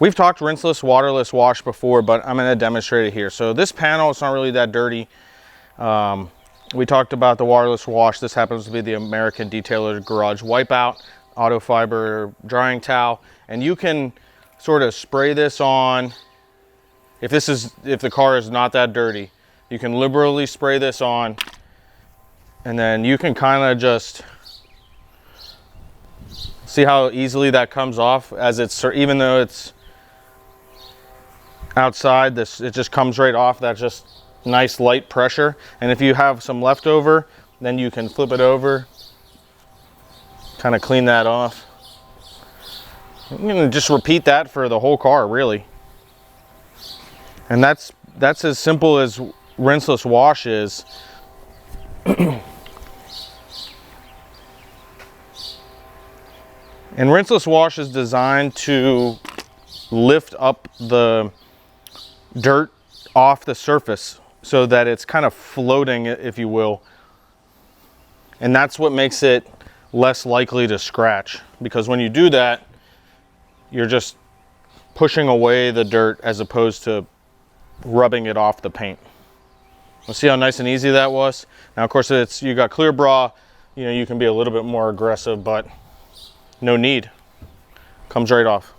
We've talked rinseless, waterless wash before, but I'm going to demonstrate it here. So this panel, it's not really that dirty. We talked about the waterless wash. This happens to be the American Detailer Garage Wipeout Autofiber drying towel, and you can sort of spray this on. If the car is not that dirty, you can liberally spray this on, and then you can kind of just see how easily that comes off. As it's, even though it's outside, it just comes right off. That's just nice light pressure. And if you have some leftover, then you can flip it over, kind of clean that off. I'm gonna just repeat that for the whole car, really. And that's as simple as rinseless wash is. And rinseless wash is designed to lift up the dirt off the surface so that it's kind of floating, if you will. And that's what makes it less likely to scratch, because when you do that, you're just pushing away the dirt as opposed to rubbing it off the paint. Let's see how nice and easy that was. Now, of course, you got clear bra, you can be a little bit more aggressive, but no need. Comes right off.